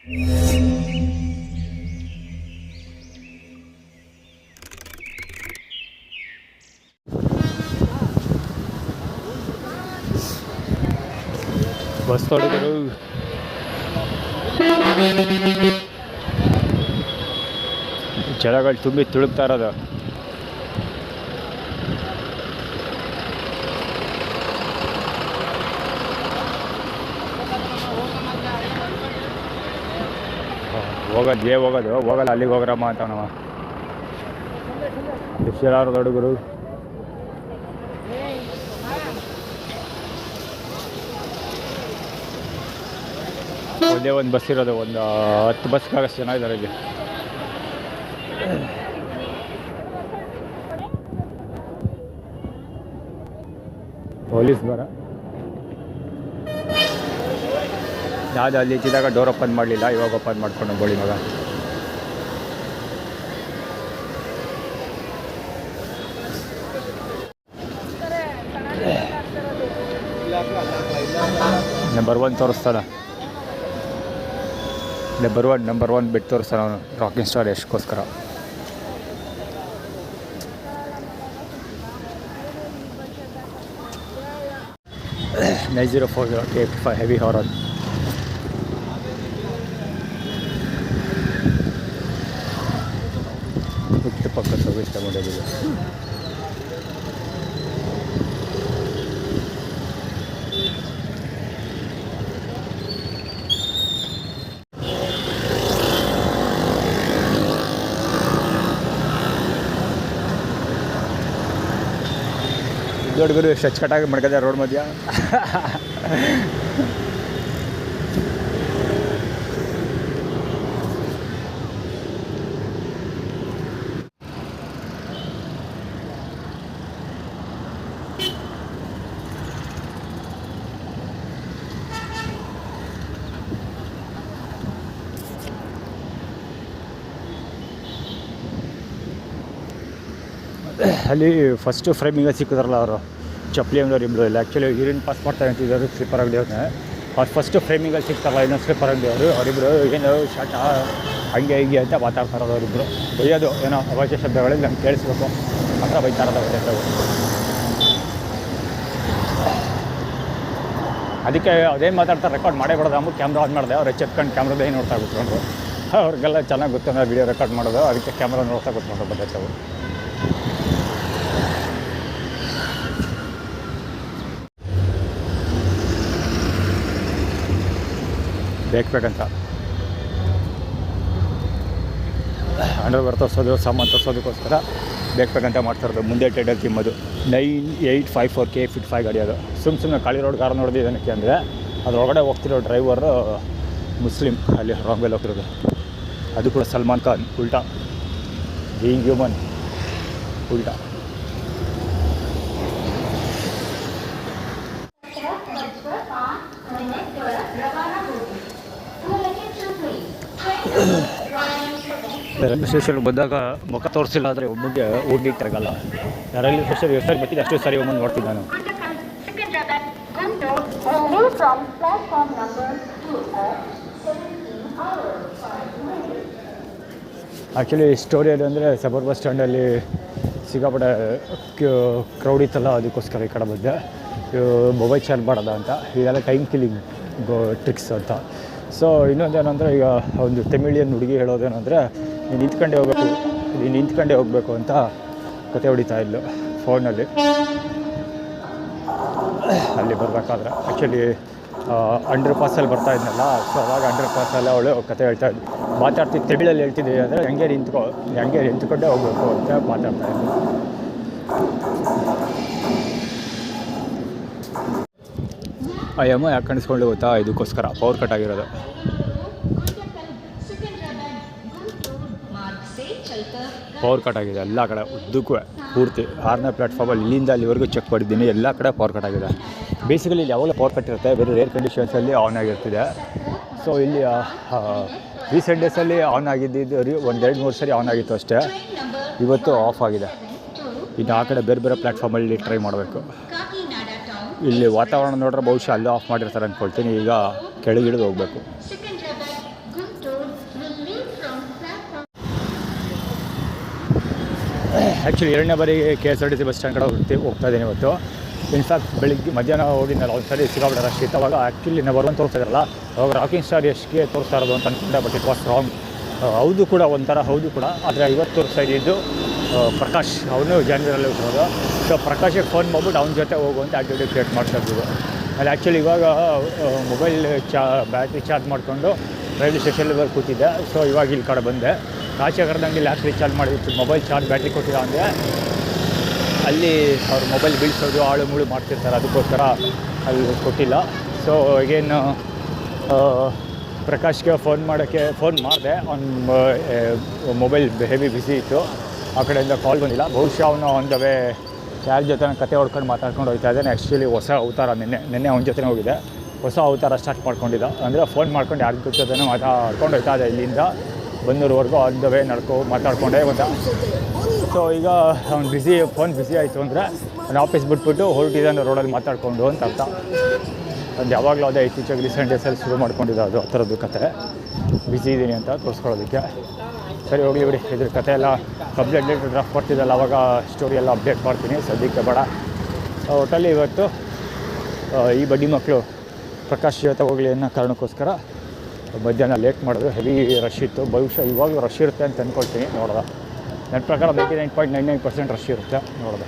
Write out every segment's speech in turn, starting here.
Bus ತೊಡಗರು ಜನಗಳು ತುಂಬಿ ತುಳುಕ್ತಾ ಇರೋದು. ಹೋಗಲ್ಲ ಅಲ್ಲಿಗೆ ಹೋಗ್ರಮ್ಮ ಅಂತ ನಾವು ಎಷ್ಟೆಲ್ಲಾರು ಹುಡುಗರು. ಒಂದೇ ಒಂದು ಬಸ್ ಇರೋದು, ಒಂದು 10 ಬಸ್ಗಾಗಷ್ಟು ಜನ ಇದ್ದಾರೆ ಇಲ್ಲಿ. ಪೊಲೀಸ್ ಬರ ಯಾವುದು ಅಲ್ಲಿ ಇದ್ದಾಗ ಡೋರ್ ಓಪನ್ ಮಾಡಲಿಲ್ಲ, ಇವಾಗ ಓಪನ್ ಮಾಡ್ಕೊಂಡು ಗೋಳಿ ಮಗ. ನಂಬರ್ 1 ತೋರಿಸ್ತಾನೆ, ನಂಬರ್ 1 ಬಿಟ್ಟು ತೋರಿಸ್ತಾನೆ ಅವನು, ರಾಕಿಂಗ್ ಸ್ಟಾರ್ ಯಶ್ಗೋಸ್ಕರ. K55 heavy horn. ಪಕ್ಕ ಸರ್ವಿಸ್ ತಗೊಂಡಿದ್ದೀವಿ. ಹುಡುಗರು ಎಷ್ಟು ಅಚ್ಚುಕಟ್ಟಾಗಿ ಮಾಡ್ಕೋತಾರೆ ರೋಡ್ ಮಧ್ಯ. ಅಲ್ಲಿ ಫಸ್ಟು ಫ್ರೇಮಿಂಗ ಸಿಕ್ಕಿದ್ರಲ್ಲ ಅವರು ಚಪ್ಪಲಿ ಅಂಗಡಿಯವ್ರು ಇಬ್ಬರು ಇಲ್ಲ, ಆ್ಯಕ್ಚುಲಿ ಯೂರಿನ್ ಪಾಸ್ ಮಾಡ್ತಾ ಅಂತಿದ್ದಾರೆ ಸ್ಲೀಪರ್ ಅಂಗಡಿಯವ್ರನ್ನ. ಅವ್ರು ಫಸ್ಟು ಫ್ರೇಮಿಂಗಲ್ಲಿ ಸಿಗ್ತಾರಲ್ಲ ಇನ್ನೊಂದು ಸ್ಲೀಪರ್ ಅಂಗಡಿಯವರು, ಅವರಿಬ್ಬರು ಏನು ಶಾಟ ಹಂಗೆ ಹಿಂಗೆ ಅಂತ ಮಾತಾಡ್ತಾರೋದು. ಅವರಿಬ್ಬರು ಬೈಯೋದು ಏನೋ ಅವಾಚ್ಯ ಶಬ್ದಗಳಲ್ಲಿ ನಮ್ಗೆ ಕೇಳಿಸ್ಬೇಕು ಮಾತ್ರ ಬೈತಾರೋದು ಅವರೆಲ್ಲರೂ. ಅದಕ್ಕೆ ಅದೇನು ಮಾತಾಡ್ತಾರೆ ರೆಕಾರ್ಡ್ ಮಾಡೇ ಬಿಡೋದು. ನಮಗೆ ಕ್ಯಾಮ್ರಾ ಆನ್ ಮಾಡಿದೆ, ಅವ್ರು ಎಚ್ಚೆತ್ಕೊಂಡು ಕ್ಯಾಮ್ರಾದೇ ನೋಡ್ತಾ ಕೂತ್ಕೊಂಡ್ರು. ಅವ್ರಿಗೆಲ್ಲ ಚೆನ್ನಾಗಿ ಗೊತ್ತು ನಾವು ವೀಡಿಯೋ ರೆಕಾರ್ಡ್ ಮಾಡೋದು, ಅದಕ್ಕೆ ಕ್ಯಾಮ್ರಾ ನೋಡ್ತಾ ಕೂತ್ಕೊಂಡ್ರು ಬರ್ತೈತೆ ಅವರು. ಬೇಕಂತ ಅಂಡರ್ವೇರ್ ತೋರಿಸೋದು, ಸಾಮಾನು ತೋರಿಸೋದಕ್ಕೋಸ್ಕರ ಬೇಕಂತ ಮಾಡ್ತಾರದು. ಮುಂದೆ ಟೈಟಲ್ ತಿಮ್ಮದು 9854 K55 ಗಾಡಿ. ಅದು ಸುಮ್ಮನೆ ಖಾಲಿ ರೋಡ್ ಕಾರ್ ನೋಡಿದ್ದೇನಕ್ಕೆ ಅಂದರೆ ಅದರೊಳಗಡೆ ಹೋಗ್ತಿರೋ ಡ್ರೈವರು ಮುಸ್ಲಿಮ್, ಅಲ್ಲಿ ರಾಂಗಲ್ಲಿ ಹೋಗ್ತಿರೋದು. ಅದು ಕೂಡ ಸಲ್ಮಾನ್ ಖಾನ್ ಉಲ್ಟಾ, ಬೀಯಿಂಗ್ ಹ್ಯೂಮನ್ ಉಲ್ಟಾ. ರೈಲ್ವೆ ಸ್ಟೇಷನ್ಗೆ ಬಂದಾಗ ಮುಖ ತೋರಿಸಿಲ್ಲ ಆದರೆ ಒಬ್ಬನಿಗೆ ಹೋಗ್ಲಿಕ್ಕೆ ತರಗಲ್ಲ. ರೈಲ್ವೆ ಸ್ಟೇಷನ್ ಎಷ್ಟು ಸರಿ ಬರ್ತಿದ್ದೆ ಅಷ್ಟು ಸರಿ ಒಮ್ಮೆ ನೋಡ್ತೀನಿ ನಾನು. ಆ್ಯಕ್ಚುಲಿ ಸ್ಟೋರಿ ಅದು ಅಂದರೆ ಸಬರ್ ಬಸ್ ಸ್ಟ್ಯಾಂಡಲ್ಲಿ ಸಿಕ್ಕಾಪಟ್ಟೆ ಕ್ರೌಡ್ ಇತ್ತಲ್ಲ, ಅದಕ್ಕೋಸ್ಕರ ಈ ಕಡೆ ಬಂದೆ. ಮೊಬೈಲ್ ಚಾರ್ಜ್ ಮಾಡೋದ ಅಂತ, ಇದೆಲ್ಲ ಟೈಮ್ ಕಿಲ್ಲಿಂಗ್ ಟ್ರಿಕ್ಸ್ ಅಂತ. ಸೊ ಇನ್ನೊಂದೇನೆಂದರೆ, ಈಗ ಒಂದು ತಮಿಳಿಯನ್ ಹುಡುಗಿ ಹೇಳೋದೇನೆಂದರೆ ನೀನು ನಿಂತ್ಕೊಂಡೇ ಹೋಗಬೇಕು ಅಂತ ಕತೆ ಹೊಡಿತಾ ಇದ್ಲು ಫೋನಲ್ಲಿ. ಅಲ್ಲಿ ಬರಬೇಕಾದ್ರೆ ಆ್ಯಕ್ಚುಲಿ ಅಂಡರ್ ಪಾಸಲ್ಲಿ ಬರ್ತಾ ಇದ್ನಲ್ಲ, ಸೊ ಅವಾಗ ಅಂಡರ್ ಪಾಸಲ್ಲಿ ಅವಳು ಕತೆ ಹೇಳ್ತಾ ಇದ್ಲು. ಮಾತಾಡ್ತಿದ್ದು ತಮಿಳಲ್ಲಿ ಹೇಳ್ತಿದ್ದೆ ಅಂದರೆ ಹಂಗೆ ನಿಂತ್ಕೊಂಡೇ ಹೋಗಬೇಕು ಅಂತ ಮಾತಾಡ್ತಾ ಇದ್ಲು. ಆ ಯಮ್ಮ ಯಾಕೆ ಕಾಣಿಸ್ಕೊಂಡು ಗೊತ್ತಾ, ಇದಕ್ಕೋಸ್ಕರ ಪವರ್ ಕಟ್ ಆಗಿರೋದು. ಪವರ್ ಕಟ್ ಆಗಿದೆ ಎಲ್ಲ ಕಡೆ ಉದ್ದಕ್ಕೂ ಪೂರ್ತಿ 6ನೇ ಪ್ಲ್ಯಾಟ್ಫಾರ್ಮಲ್ಲಿ ಇಲ್ಲಿಂದ ಅಲ್ಲಿವರೆಗೂ ಚೆಕ್ ಮಾಡಿದ್ದೀನಿ, ಎಲ್ಲ ಕಡೆ ಪವರ್ ಕಟ್ ಆಗಿದೆ. ಬೇಸಿಕಲಿ ಇಲ್ಲಿ ಯಾವಾಗಲೂ ಪವರ್ ಕಟ್ ಇರುತ್ತೆ, ಬೇರೆ ರೇರ್ ಕಂಡೀಷನ್ಸಲ್ಲಿ ಆನ್ ಆಗಿರ್ತಿದೆ. ಸೊ ಇಲ್ಲಿ ರೀಸೆಂಟ್ ಡೇಸಲ್ಲಿ ಆನ್ ಆಗಿದ್ದು 1-2-3 ಸರಿ ಆನ್ ಆಗಿತ್ತು ಅಷ್ಟೇ, ಇವತ್ತು ಆಫ್ ಆಗಿದೆ. ಇನ್ನು ಆ ಕಡೆ ಬೇರೆ ಬೇರೆ ಪ್ಲ್ಯಾಟ್ಫಾರ್ಮಲ್ಲಿ ಟ್ರೈ ಮಾಡಬೇಕು. ಇಲ್ಲಿ ವಾತಾವರಣ ನೋಡ್ರೆ ಬಹುಶಃ ಅಲ್ಲೂ ಆಫ್ ಮಾಡಿರ್ತಾರೆ ಅಂದ್ಕೊಳ್ತೀನಿ. ಈಗ ಕೆಳಗಿಳಿದು ಹೋಗಬೇಕು. ಆ್ಯಕ್ಚುಲಿ 2ನೇ ಬಾರಿಗೆ KSRTC ಬಸ್ ಸ್ಟ್ಯಾಂಡ್ ಕಡೆ ಹೋಗ್ತಾ ಇದ್ದೀನಿ ಇವತ್ತು. ಇನ್ಫ್ಯಾಕ್ಟ್ ಬೆಳಿಗ್ಗೆ ಮಧ್ಯಾಹ್ನ ಹೋಗಿದ್ನಲ್ಲ ಒಂದು ಸರಿ ಸಿಕ್ಕಾಪಟ್ಟೆ ರಶ್ ಇತ್ತು. ಅವಾಗ ಆ್ಯಕ್ಚುಲಿ ನಾವು ಬರುವಂತ ತೋರಿಸ್ತಾ ಇದ್ರಲ್ಲ, ಅವಾಗ ರಾಕಿಂಗ್ ಸ್ಟಾರ್ ಎಷ್ಟ್ಗೆ ತೋರಿಸ್ತಾ ಇರೋದು ಅಂತ ಅಂದ್ಕೊಂಡೆ. But it was wrong. ಹೌದು ಕೂಡ ಒಂಥರ ಹೌದು ಕೂಡ, ಆದರೆ ಇವತ್ತು ತೋರಿಸ್ತಾ ಇದ್ದಿದ್ದು ಪ್ರಕಾಶ್. ಅವನು ಜಾನ್ವರಿಯಲ್ಲಿ ಹುಟ್ಟಿರೋದು. ಸೊ ಪ್ರಕಾಶಿಗೆ ಫೋನ್ ಮಾಡ್ಬಿಟ್ಟು ಅವ್ನ ಜೊತೆ ಹೋಗುವಂಥ ಆ್ಯಕ್ಟಿವಿಟಿ ಕ್ರಿಯೇಟ್ ಮಾಡ್ತಾ ಇದ್ವಿ. ಅಲ್ಲಿ ಆ್ಯಕ್ಚುಲಿ ಇವಾಗ ಮೊಬೈಲ್ ಬ್ಯಾಟ್ರಿ ಚಾರ್ಜ್ ಮಾಡಿಕೊಂಡು ರೈಲ್ವೆ ಸ್ಟೇಷನಲ್ಲಿ ಕೂತಿದ್ದೆ. ಸೊ ಇವಾಗ ಇಲ್ಲಿ ಕಡೆ ಬಂದೆ. ಆಚೆ ಕರೆದಂಗೆ ಲ್ಯಾಪ್ ರೀಚಾರ್ಜ್ ಮಾಡಿತ್ತು, ಮೊಬೈಲ್ ಚಾರ್ಜ್ ಬ್ಯಾಟ್ರಿ ಕೊಟ್ಟಿಲ್ಲ ಅಂದರೆ ಅಲ್ಲಿ ಅವ್ರು ಮೊಬೈಲ್ ಬೀಳ್ಸೋದು ಆಳು ಮುಳು ಮಾಡ್ತಿರ್ತಾರೆ, ಅದಕ್ಕೋಸ್ಕರ ಅಲ್ಲಿ ಕೊಟ್ಟಿಲ್ಲ. ಸೊ ಈಗೇನು ಪ್ರಕಾಶ್ಗೆ ಫೋನ್ ಮಾಡಿದೆ. ಅವ್ನ ಮೊಬೈಲ್ ಹೆವಿ ಬ್ಯುಸಿ ಇತ್ತು, ಆ ಕಡೆಯಿಂದ ಕಾಲ್ ಬಂದಿಲ್ಲ. ಬಹುಶಃ ಅವನು ಆನ್ ದ ವೇ ಯಾರ ಜೊತೆ ಕತೆ ಹೊಡ್ಕೊಂಡು ಮಾತಾಡ್ಕೊಂಡು ಹೋಗ್ತಾ ಇದ್ದಾನೆ. ಆ್ಯಕ್ಚುಲಿ ಹೊಸ ಅವತಾರ ನಿನ್ನೆ ಅವನ ಜೊತೆ ಹೋಗಿದೆ. ಹೊಸ ಅವತಾರ ಸ್ಟಾರ್ಟ್ ಮಾಡ್ಕೊಂಡಿದ್ದ, ಅಂದರೆ ಫೋನ್ ಮಾಡ್ಕೊಂಡು ಯಾರ ಜೊತೆ ಮಾತಾಡ್ಕೊಂಡು ಹೋಗ್ತಾ ಇದೆ. ಇಲ್ಲಿಂದ ಬಂದೂರ್ವರೆಗೂ ಆನ್ ದ ವೇ ಮಾತಾಡ್ಕೊಂಡೇ ಬಂದ. ಸೊ ಈಗ ಅವ್ನು ಫೋನ್ ಬ್ಯುಸಿ ಆಯಿತು ಅಂದರೆ ಅವ್ನು ಆಫೀಸ್ ಬಿಟ್ಬಿಟ್ಟು ಹೊರಟಿದ್ದಾನೆ ರೋಡಲ್ಲಿ ಮಾತಾಡಿಕೊಂಡು ಅಂತ ಅರ್ಥ. ಅದು ಯಾವಾಗಲೂ ಅದೇ ಇತ್ತೀಚೆಗೆ ರೀಸೆಂಟ್ ಡೇಸಲ್ಲಿ ಶುರು ಮಾಡ್ಕೊಂಡಿದ್ದ ಅದು ಆ ಥರದ್ದು ಕತೆ. ಬ್ಯುಸಿ ಇದ್ದೀನಿ ಅಂತ ತೋರಿಸ್ಕೊಳ್ಳೋದಕ್ಕೆ. ಸರಿ ಹೋಗಲಿ ಬಿಡಿ, ಇದ್ರ ಕತೆ ಎಲ್ಲ ಅಪ್ಡೇಟ್ ಡ್ರಾಫ್ಟ್ ಬರ್ತಿದ್ದಲ್ಲ, ಅವಾಗ ಸ್ಟೋರಿ ಎಲ್ಲ ಅಪ್ಡೇಟ್ ಮಾಡ್ತೀನಿ. ಸದ್ಯಕ್ಕೆ ಬೇಡ. ಒಟ್ಟಲ್ಲಿ ಇವತ್ತು ಈ ಬಡ್ಡಿ ಮಕ್ಕಳು ಪ್ರಕಾಶ್ ಜೊತೆ ಹೋಗಲಿ ಅನ್ನೋ ಕಾರಣಕ್ಕೋಸ್ಕರ ಮಧ್ಯಾಹ್ನ ಲೇಟ್ ಮಾಡೋದು. ಹೆವಿ ರಶ್ ಇತ್ತು. ಬಹುಶಃ ಇವಾಗಲೂ ರಶ್ ಇರುತ್ತೆ ಅಂತ ಅಂದ್ಕೊಳ್ತೀನಿ. ನೋಡೋದ ನನ್ನ ಪ್ರಕಾರ 99.99% ರಶ್ ಇರುತ್ತೆ. ನೋಡೋದ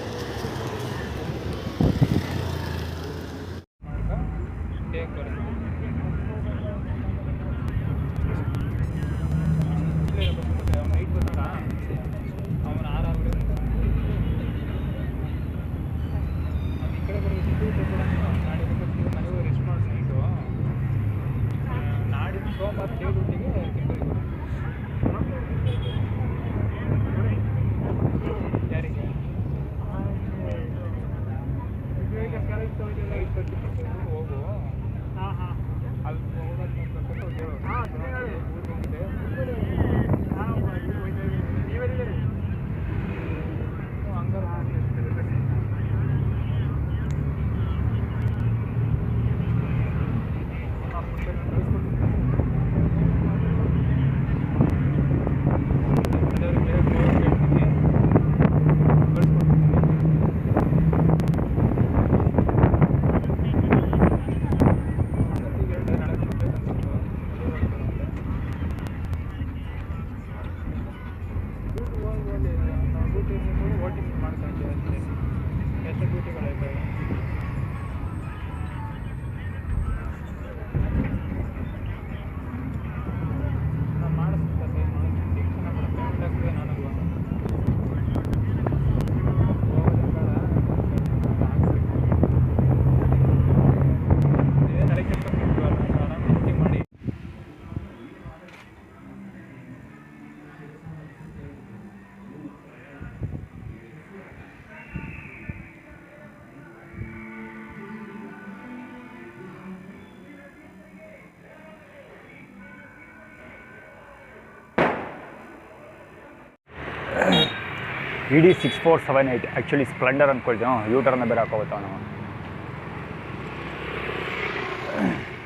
ED 6478 ಆ್ಯಕ್ಚುಲಿ ಸ್ಪ್ಲೆಂಡರ್ ಅಂದ್ಕೊಳ್ತೀವಿ. ಯೂಟರ್ನ ಬೇರೆ ಹಾಕೋಬೋತ್ತ ನಾವು.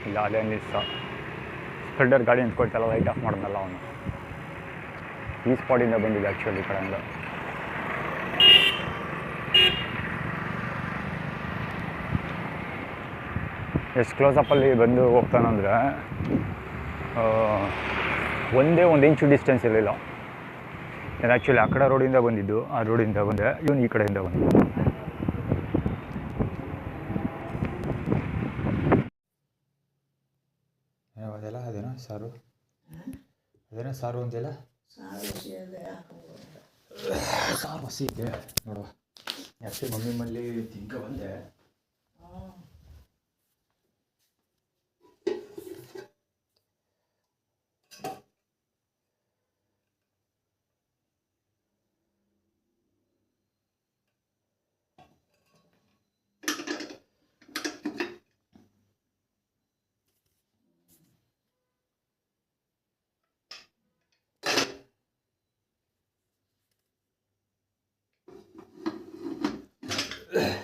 ಇಲ್ಲ ಅದೇ ನಿಲ್ಸ ಸ್ಪ್ಲೆಂಡರ್ ಗಾಡಿ ಅಂದ್ಕೊಳ್ತಲ್ಲ, ಲೈಟ್ ಆಫ್ ಮಾಡೋದಲ್ಲ ಅವನು. ಈ ಸ್ಪಾಟಿಂದ ಬಂದಿದೆ ಆ್ಯಕ್ಚುಲಿ ಈ ಕಡೆಯಿಂದ. ಎಷ್ಟು ಕ್ಲೋಸಪ್ಪಲ್ಲಿ ಬಂದು ಹೋಗ್ತಾನಂದರೆ ಒಂದೇ 1 ಇಂಚು ಡಿಸ್ಟೆನ್ಸ್ ಇರಲಿಲ್ಲ. ನಾನು ಆ್ಯಕ್ಚುಲಿ ಆ ಕಡೆ ರೋಡಿಂದ ಬಂದಿದ್ದು, ಆ ರೋಡಿಂದ ಬಂದೆ. ಇವನು ಈ ಕಡೆಯಿಂದ ಬಂದು ಅದೆಲ್ಲ ಅದೇನೋ ಸಾರು, ಅದೇನೋ ಸಾರು ಅಂತೆಲ್ಲ ಸಾರು ಹಸಿ ಇದೆ ನೋಡುವ. ಆ್ಯಕ್ಚುಲಿ ಮಮ್ಮಿ ಮಲ್ಲಿ ತಿನ್ಕ ಬಂದೆ.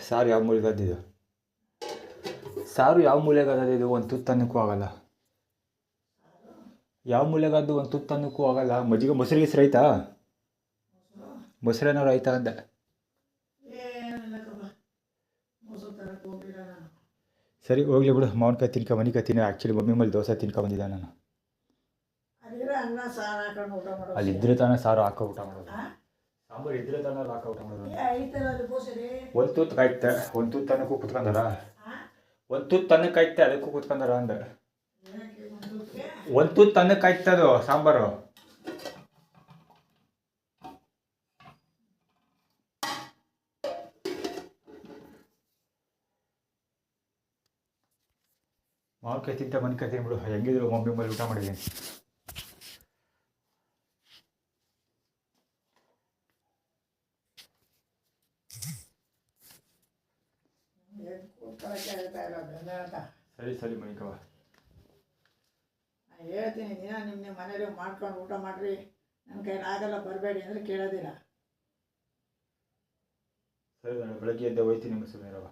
ಸಾರು ಯಾವ ಮೂಲೆಗದ್ದಿದ್ದು, ಸಾರು ಯಾವ ಮೂಲೆಗದ್ದು ಒಂದು ತುತ್ತನ್ನಕ್ಕೂ ಆಗಲ್ಲ. ಯಾವ ಮೂಲೆಗದ್ದು ಒಂದು ತುತ್ತನ್ನಕ್ಕೂ ಆಗಲ್ಲ. ಮಜ್ಜಿಗೆ ಮೊಸರಿಗೆ ಹೆಸರು ಐತಾ? ಮೊಸರೇನಾರು ಆಯ್ತಾ ಅಂದೆ. ಸರಿ ಹೋಗ್ಲಿ ಬಿಡು, ಮಾವಿನಕಾಯಿ ತಿನ್ಕೊಂಡು ಆ್ಯಕ್ಚುಲಿ ಮಮ್ಮಿ ಮೇಲೆ ದೋಸೆ ತಿನ್ಕೊಂಬಂದಿದ್ದೆ ನಾನು. ಅಲ್ಲಿದ್ದರೆ ತಾನೇ ಸಾರು ಹಾಕೋ ಊಟ ಮಾಡೋದು. ಸಾಂಬಾರು ಇದ್ರೆ ತಾನೇ ಹಾಕೋ ಊಟ ಮಾಡೋದು. ಒಂದು ತೂತು ಕಾಯ್ತೆ, ಒಂದು ತೂತು ತನಕ್ಕೂ ಕುತ್ಕೊಂಡಾರ, ಒಂದು ತೂತು ತನಕ್ಕೆ ಕಾಯ್ತೆ ಅದಕ್ಕೂ ಕುತ್ಕೊಂಡಾರ ಅಂದೆ. ಒಂದು ತೂತು ತನಕ್ಕೆ ಕಾಯ್ತೆ ಅದು ಸಾಂಬಾರು. ಮಾವಿನಕಾಯಿ ತಿಂತ ಮನ್ಕಾಯಿ ತಿನ್ಬಿಡು, ಹೆಂಗಿದ್ರು ಮಮ್ಮಿ ಮೇಲೆ ಊಟ ಮಾಡಿದ್ದೀನಿ. ಸರಿ ಸರಿ ಮಣಿಕವ, ಹೇಳ್ತೀನಿ ದಿನ ನಿಮ್ಮ ಮನೇಲಿ ಮಾಡ್ಕೊಂಡು ಊಟ ಮಾಡಿರಿ, ನನ್ನ ಕೈಲಿ ಆಗಲ್ಲ ಬರಬೇಡಿ ಅಂದರೆ ಕೇಳೋದಿಲ್ಲ. ಸರಿ ನಾನು ಬೆಳಗ್ಗೆ ಎದ್ದೆ ಹೋಯ್ತೀನಿ ಸುಮ್ಮನಿರವ.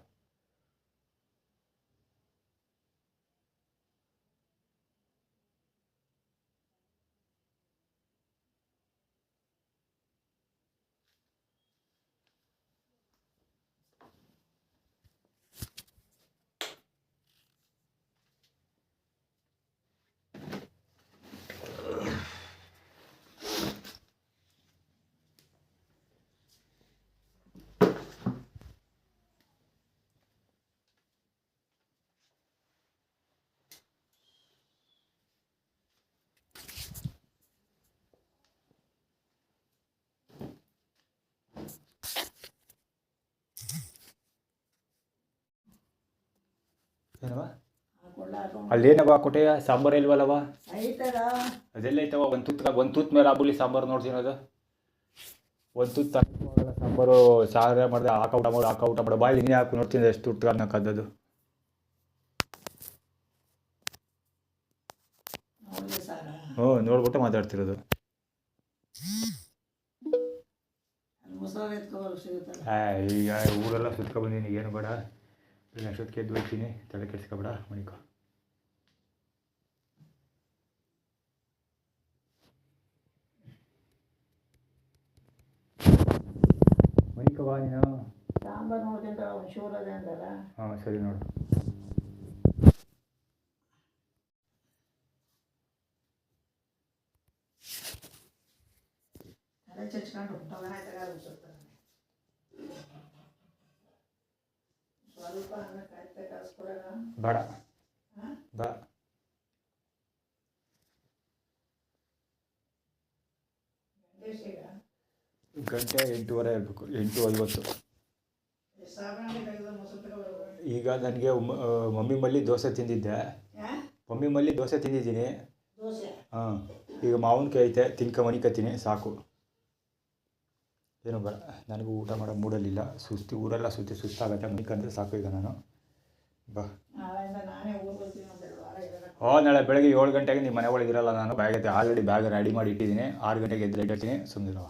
ಏನವ ಅಲ್ಲೇನವ ಕೊಟ್ಟೆಯ ಸಾಂಬಾರು ಇಲ್ವಲ್ಲವ? ಅದೆಲ್ಲ ಐತವ. ಒಂದು ತೂತ್ ಮೇಲೆ ಆಗ್ಬಿಡ್ಲಿ ಸಾಂಬಾರು ನೋಡ್ತೀನಿ. ಅದು ಒಂದು ತೂತ್ ಸಾಂಬಾರು ಸಾರ ಮಾಡಿದೆ ಹಾಕ ಊಟ ಮಾಡೋ ಬಾಯಿ ನೀನೇ ಹಾಕು ನೋಡ್ತೀನಿ ಎಷ್ಟು ತುಟ್ಟು ಅನ್ನೋಕ್ಕದ್ದು. ಹ್ಞೂ ನೋಡ್ಬಿಟ್ಟು ಮಾತಾಡ್ತಿರೋದು. ಈಗ ಊರೆಲ್ಲ ಸುತ್ಕೊಬಂದೀನಿ, ಏನು ಬೇಡ, ಅಷ್ಟೊತ್ತಿಗೆ ಎದ್ದು ಹೋಗ್ತೀನಿ, ತಲೆ ಕೆಡ್ಸ್ಕೊಬೇಡ ಮಣಿಕೋ. ಮಣಿಕವಾ ನೀನು ಸಾಂಬಾರು ನೋಡ್ಕೊಂತ ಒಂದು ಶೂರ್ ಅದೇ ಅಂದಲ್ಲ. ಹಾಂ ಸರಿ ನೋಡು. ತಲೆ ಚಚ್ಕೊಂಡು ಸ್ವಲ್ಪ ಅನ್ನ ಕಾಯ್ತಾ ಕಳಿಸ್ಕೊಡೋಣ. ಬೇಡ ಬಾ. ಗಂಟೆ 8:15 ಇರಬೇಕು, 8:50. ಈಗ ನನಗೆ ಮಮ್ಮಿ ಮಲ್ಲಿ ದೋಸೆ ತಿಂದಿದ್ದೆ, ಮಮ್ಮಿ ಮಲ್ಲಿ ದೋಸೆ ತಿಂದಿದ್ದೀನಿ. ಹಾಂ ಈಗ ಮಾವಿನಕಾಯಿ ಐತೆ, ಮಣಿಕತ್ತೀನಿ ಸಾಕು. ಏನೂ ಬೇಡ, ನನಗೂ ಊಟ ಮಾಡೋ ಮೂಡಲ್ಲಿಲ್ಲ, ಊರೆಲ್ಲ ಸುಸ್ತಾಗತ್ತೆ. ಮಣಿಕಂದ್ರೆ ಸಾಕು ಈಗ ನಾನು. ಬಾ. ನಾಳೆ ಬೆಳಗ್ಗೆ 7 ಗಂಟೆಗೆ ನಿಮ್ಮ ಮನೆ ಒಳಗೆ ಇರಲ್ಲ ನಾನು. ಆಲ್ರೆಡಿ ಬ್ಯಾಗ್ ರೆಡಿ ಮಾಡಿ ಇಟ್ಟಿದ್ದೀನಿ. 6 ಗಂಟೆಗೆ ಎದ್ದು ಇಟ್ಟಿರ್ತೀನಿ, ಸುಮ್ಮನಿರವ.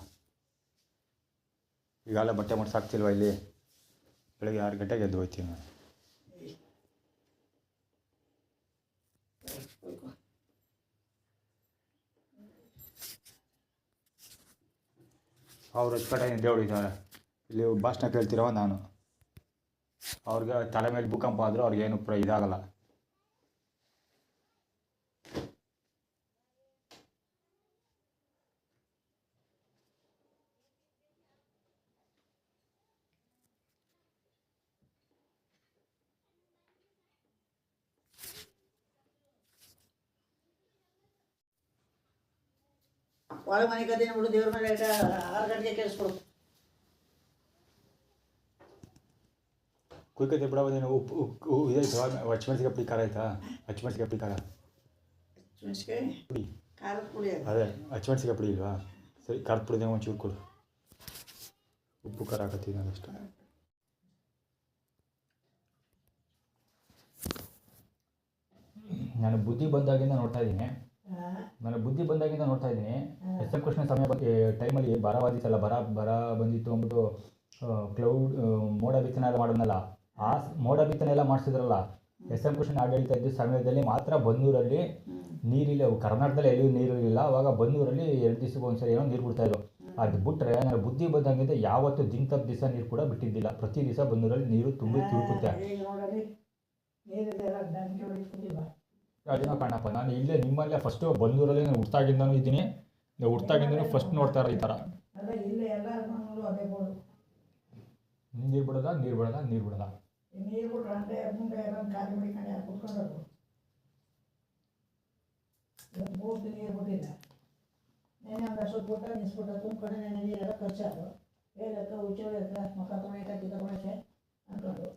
ಈಗಾಗಲೇ ಬಟ್ಟೆ ಮಾಡ್ಸಾಕ್ತಿಲ್ವ ಇಲ್ಲಿ? ಬೆಳಗ್ಗೆ 6 ಗಂಟೆಗೆ ಎದ್ದು ಹೋಗ್ತೀನಿ ನಾನು. ಅವ್ರು ಹಚ್ಕಟ್ಟೆ ನಿದ್ದೆ ಹೊಡಿತಾರೆ. ಇಲ್ಲಿ ಭಾಷಣ ಕೇಳ್ತಿರವ ನಾನು. ಅವ್ರಿಗೆ ತಲೆ ಮೇಲೆ ಭೂಕಂಪ ಆದರೂ ಅವ್ರಿಗೇನು ಇದಾಗಲ್ಲ. ಒಳಗೆ ಮನೆ ಕದಿನ ಬಿಡು, ದೇವ್ರ ಮೇಲೆ 6 ಗಂಟೆಗೆ ಕೇಳಿಸ್ಕೊಡು. ಕುಯ್ಕತೆ ಬಿಡವ ನೀನು. ಉಪ್ಪು ಇದೈತು, ಹಚ್ಮೆಣ್ಸಿಗೆ ಪುಡಿ ಖಾರ ಆಯ್ತಾ? ಹಚ್ಮೆಣ್ಸಿಗೆ ಪುಡಿ ಖಾರ ಪುಡಿ, ಖಾರದ ಪುಡಿ ಅದೇ ಹಚ್ಮೆಣ್ಸಿಗೆ ಪುಡಿ ಇಲ್ವಾ? ಸರಿ, ಖಾರದ ಪುಡಿನೇ ಒಂಚೂರು ಕೊಡು. ಉಪ್ಪು ಖಾರ ಹಾಕತ್ತೀನಿ ಅದಷ್ಟು. ನಾನು ಬುದ್ಧಿ ಬಂದಾಗಿಂದ ನೋಡ್ತಾ ಇದ್ದೀನಿ. ಎಸ್ ಎಂ ಕೃಷ್ಣ ಸಮಯ ಟೈಮಲ್ಲಿ ಬರವಾದಿತ್ತಲ್ಲ, ಬರ ಬಂದಿತ್ತು ಅಂದ್ಬಿಟ್ಟು ಕ್ಲೌಡ್ ಮೋಡ ಬಿತ್ತನೆ ಎಲ್ಲ ಮಾಡೋದಲ್ಲ, ಆ ಮೋಡ ಬಿತ್ತನೆ ಎಲ್ಲ ಮಾಡಿಸಿದ್ರಲ್ಲ. ಎಸ್ ಎಂ ಕೃಷ್ಣ ಆಡಳಿತ ಇದ್ದ ಸಮಯದಲ್ಲಿ ಮಾತ್ರ ಬನ್ನೂರಲ್ಲಿ ನೀರಿಲ್ಲ. ಕರ್ನಾಟಕದಲ್ಲಿ ಎಲ್ಲಿಯೂ ನೀರು ಇಲ್ಲ. ಅವಾಗ ಬನ್ನೂರಲ್ಲಿ 2 ದಿವಸಕ್ಕೆ ಒಂದ್ಸರಿ ಏನೋ ನೀರು ಬಿಡ್ತಾಯಿದ್ರು. ಅದು ಬಿಟ್ಟರೆ ನಾನು ಬುದ್ಧಿ ಬಂದಂಗೆ ಯಾವತ್ತೂ ದಿನದ ದಿವಸ ನೀರು ಕೂಡ ಬಿಟ್ಟಿದ್ದಿಲ್ಲ. ಪ್ರತಿ ದಿವಸ ಬಂದೂರಲ್ಲಿ ನೀರು ತುಂಬಿ ತುಳುಕುತ್ತೆ. ಈಗ ನೋಡಲಿ ನೀರಿದೆಲ್ಲ ದಂಗೆ ಹೊಡಿದು ಕುಡಿಲ್ವಾ? ಅದೇನೋ ಕಣಪ್ಪ, ನಾನು ಇಲ್ಲೇ ನಿಮ್ಮಲ್ಲೇ ಫಸ್ಟು ಬಂದೂರಲ್ಲಿ ನಾನು ಹುಟ್ಟಾಗಿಂದನೂ ಇದ್ದೀನಿ. ಹುಟ್ಟಾಗಿಂದನೂ ಫಸ್ಟ್ ನೋಡ್ತಾರ ಈ ಥರ. ಅಲ್ಲ ಇಲ್ಲೇ ಎಲ್ಲರ ಮನೆಯಲ್ಲೂ ಅದೇ ಬೋಳು. ನೀರು ಬಿಡೋದ ನೀರು ಬಿಡೋದ ನೀರು ಬಿಡೋದ. ನೀರು ಬಿಟ್ರೆ ಅಂಟೆ ಮುಂದೆ ಎಲ್ಲ ಖಾಲಿ ಮಡಿಕೊಂಡು ಯಾರು ಕುತ್ಕೊಂಡೋರು. ಇವತ್ತು ಪೂರ್ತಿ ನೀರು ಬಿಟ್ಟಿಲ್ಲ. ನೆನೆ ಒಂದು ಅಷ್ಟು ಬಿಟ್ಟ ನಿಸ್ಬಿಟ್ಟ ತುಂಬ್ಕೊಂಡು ನೆನೆ ನೀರೆಲ್ಲ ಖರ್ಚಾದ್ರು. ಹೇಳಕ್ಕ ಹುಚ್ಚೋಳಕ್ಕ ಮುಖ ತೊಳೆಯಕ್ಕೆ ಗಿಡ ತೊಳೆಯಕ್ಕೆ ಅಂದ್ಕೊಂಡು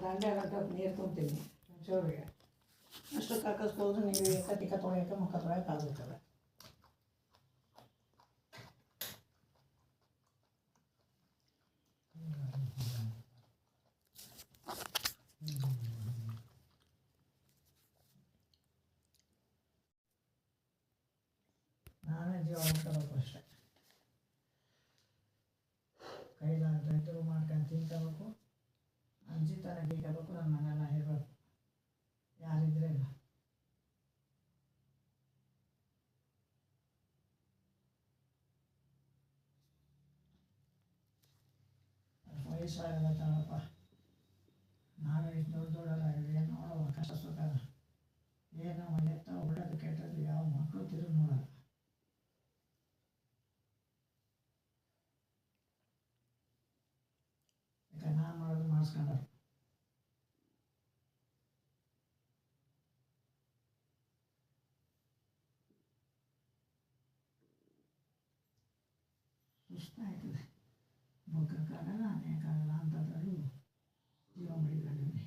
ದಂಡೆ ಗಂಟೆ ನೀರು ತುಂಬ್ತೀನಿ ಚೋರಿಗೆ. ಅಷ್ಟಕ್ಕೆ ಹಾಕಿಸ್ಬೋದು. ನೀವು ಟಿಕ್ಕ ತೊಳೆಯೋಕೆ ಮುಖ ತೊಳೆಯೋಕೆ ಆಗುತ್ತಲ್ಲ. ನಾನೇ ಜೀವ ಮಾಡ್ಕೋಬೇಕು ಅಷ್ಟೆ. ಕೈಲಾಗಬೇಕು ಮಾಡ್ಕೊಂಡು ತಿನ್ಕೋಬೇಕು. ಅಂಜಿ ತಾನೇ ಬೇಕಬೇಕು. ನನ್ನ ಮನೆಯಲ್ಲ ಇರಬೇಕು. ಯಾರಿದ್ರೆ ಇಲ್ಲ. ವಯಸ್ಸಾಗಲ್ಲ ತಗೊಳಪ್ಪ. ನಾವೇ ಇಷ್ಟು ದೊಡ್ಡವರಾಗಿವೆ. ನೋಡುವ ಕಷ್ಟ ಸುಖ ಏನೋ ಎತ್ತ ಒಳ್ಳೇದು ಕೆಟ್ಟದ್ದು ಯಾವ ಮಕ್ಕಳು ತಿರುಗಿ ನೋಡಲ್ಲ. ಯಾಕೆ ನಾನು ಮಾಡೋದು ಮಾಡಿಸ್ಕೊಂಡ್ರೆ ಸುಸ್ತಾಯ್ತದೆ. ಬಗ್ಗಕ್ಕಾಗಲ್ಲ ಅನೇಕಾಗಲ್ಲ ಅಂಥದ್ರಲ್ಲೂ ಜೀವ ಮಡಿಕೊಂಡಿದ್ದೀನಿ.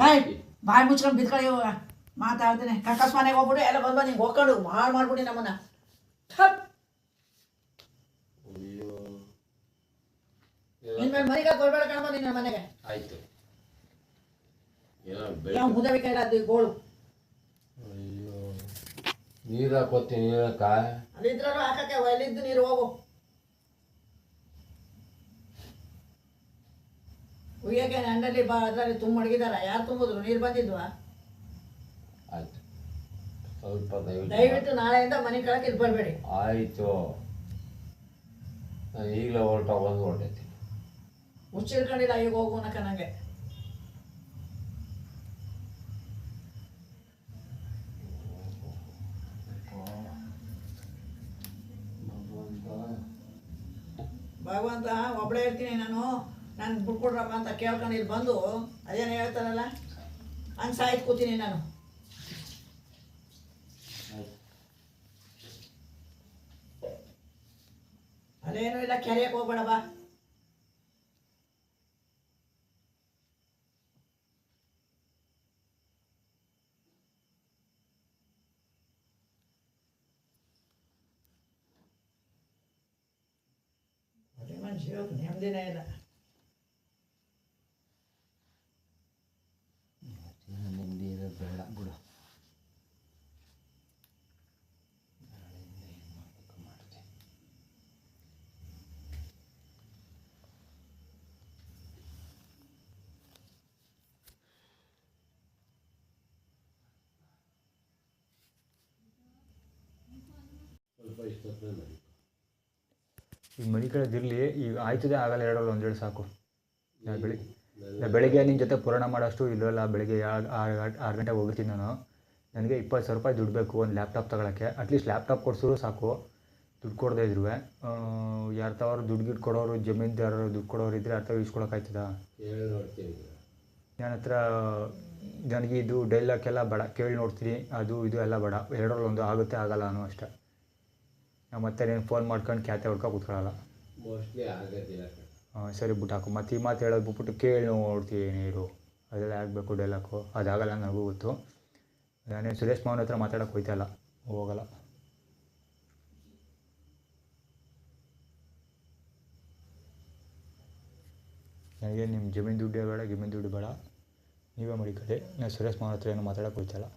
ಹಾಯ್ ಬಾಯಿ ಮುಚ್ಕೊಂಡು ಬಿದ್ಕೊಳ್ಳಿ. ಮಾತಾಡ್ತೀನಿ. ಕಕ್ಕಸ್ ಮನೆಗೆ ಹೋಗ್ಬಿಟ್ಟು ಎಲ್ಲ ಬಂದು ನಿಂಗೆ ಹೋಗ್ಕೊಂಡು ಮಾಡ್ಬಿಡಿ ನಮ್ಮನ್ನ. ಇನ್ಮೇಲೆ ಮನೆಗೆ ಕೊಡ್ಬೇಡ ಕಣಮ್ಮ ನಿನ್ನ ಮನೆಗೆ. ಆಯ್ತು. ಯಾವ ಮುದವಿ ಕೈಲ ಅದು ಗೋಳು ಅಯ್ಯೋ ನೀರು ಹಾಕೋತೀನಿ. ನೀರಕ್ಕ ಅಲ್ಲಿದ್ರೂ ಹಾಕಕ್ಕೆ ಎಲ್ಲಿದ್ದು ನೀರು ಹೋಗು. ಉಯ್ಯಕ್ಕೆ ಅಂಡಲ್ಲಿ ಅದರಲ್ಲಿ ತುಂಬ ಮಡಗಿದಾರ. ಯಾರು ತುಂಬಿದ್ರು? ನೀರು ಬಂದಿದ್ವಾ? ಆಯ್ತು. ಸ್ವಲ್ಪ ದಯವಿಟ್ಟು ನಾಳೆಯಿಂದ ಮನೆ ಕೆಳಗೆ ಇದು ಬರಬೇಡಿ. ಆಯಿತು. ನಾನು ಈಗಲೇ ಹೊರಟೈತಿ. ಹುಚ್ಚಿಡ್ಕೊಂಡಿಲ್ಲ ಈಗ ಹೋಗು ಅನ್ನಕ ನನಗೆ. ಭಗವಂತ ಒಬ್ಬಳೇ ಇರ್ತೀನಿ ನಾನು ಬಿಟ್ಕೊಡ್ರಪ್ಪ ಅಂತ ಕೇಳ್ಕೊಂಡು ಇಲ್ಲಿ ಬಂದು ಅದೇನು ಹೇಳ್ತಾರಲ್ಲ ಹಂಗೆ ಸಾಯ್ತು ಕೂತೀನಿ ನಾನು. ಅದೇನೂ ಇಲ್ಲ. ಕೆರೆಯಕ್ಕೆ ಹೋಗ್ಬೇಡ ಬಾ. ಜೀವಕ್ಕೆ ನೆಮ್ಮದಿನೇ ಇಲ್ಲ. ನೆಮ್ಮದಿ ಇರೋದು ಬೇಡ ಬಿಡು. ಸ್ವಲ್ಪ ಇಷ್ಟೊತ್ತಲ್ಲಿ ಮಾಡಿ. ಈಗ ಮನೆ ಕಡೆದಿರಲಿ. ಈಗ ಆಯ್ತದೆ ಆಗಲ್ಲ ಹೇಳೋಲ್ಲ ಒಂದೇಳು ಸಾಕು. ಬೆಳಿಗ್ಗೆ ನಿನ್ನ ಜೊತೆ ಪುರಾಣ ಮಾಡೋಷ್ಟು ಇಲ್ಲವಲ್ಲ. ಬೆಳಿಗ್ಗೆ 6 ಗಂಟೆಗೆ ಹೋಗಿರ್ತೀನಿ ನಾನು. ನನಗೆ 20,000 ರೂಪಾಯಿ ದುಡ್ಡು ಬೇಕು ಒಂದು ಲ್ಯಾಪ್ಟಾಪ್ ತೊಗೊಳಕ್ಕೆ. ಅಟ್ಲೀಸ್ಟ್ ಲ್ಯಾಪ್ಟಾಪ್ ಕೊಡಿಸಿದ್ರು ಸಾಕು. ದುಡ್ಡು ಕೊಡದೇ ಇದ್ರು ಯಾರು ತಾವ್ರು ದುಡ್ಡು ಕೊಡೋರು ಜಮೀನ್ದಾರರು ದುಡ್ಡು ಕೊಡೋರು ಇದ್ದರೆ ಯಾರು ತಾವು ಇಸ್ಕೊಳಕ್ಕಾಯ್ತದ? ಕೇಳಿ ನೋಡ್ತೀನಿ. ನನ್ನ ಹತ್ರ ನನಗೆ ಇದು ಡೈಲಾಕೆಲ್ಲ ಬೇಡ, ಕೇಳಿ ನೋಡ್ತೀನಿ ಅದು ಇದು ಎಲ್ಲ ಬೇಡ, ಎರಡರಲ್ಲಿ ಒಂದು ಆಗುತ್ತೆ ಆಗಲ್ಲ ಅನ್ನೋ ಅಷ್ಟೇ. ನಾವು ಮತ್ತೆ ನೀನು ಫೋನ್ ಮಾಡ್ಕೊಂಡು ಕ್ಯಾತೆ ಹೊಡ್ಕೊ ಕೂತ್ಕೊಳ್ಳಲ್ಲ. ಮೋಸ್ಟ್ಲಿ ಆಗೋದಿಲ್ಲ. ಸರಿ ಬಿಟ್ಟು ಹಾಕು. ಮತ್ತು ಈ ಮಾತು ಹೇಳೋದು ಬಿಟ್ಬಿಟ್ಟು ಕೇಳಿ ನೋಡ್ತೀನಿ ಇರು, ಅದೆಲ್ಲ ಆಗಬೇಕು ಡೈಲಾಕು, ಅದಾಗಲ್ಲ ನನಗೂ ಗೊತ್ತು. ನಾನೇನು ಸುರೇಶ್ ಮಾವನ ಹತ್ರ ಮಾತಾಡೋಕೆ ಹೋಯ್ತಲ್ಲ, ಹೋಗಲ್ಲ. ನನಗೆ ನಿಮ್ಮ ಜಮೀನು ದುಡ್ಡೇ ಬೇಡ, ಗಿಮೀನು ದುಡ್ಡು ಬೇಡ, ನೀವೇ ಮಾಡಿ ಕಡೆ. ನಾನು ಸುರೇಶ್ ಮಾವನ ಹತ್ರ ಏನೋ ಮಾತಾಡೋಕೆ ಹೋಯ್ತಲ್ಲ.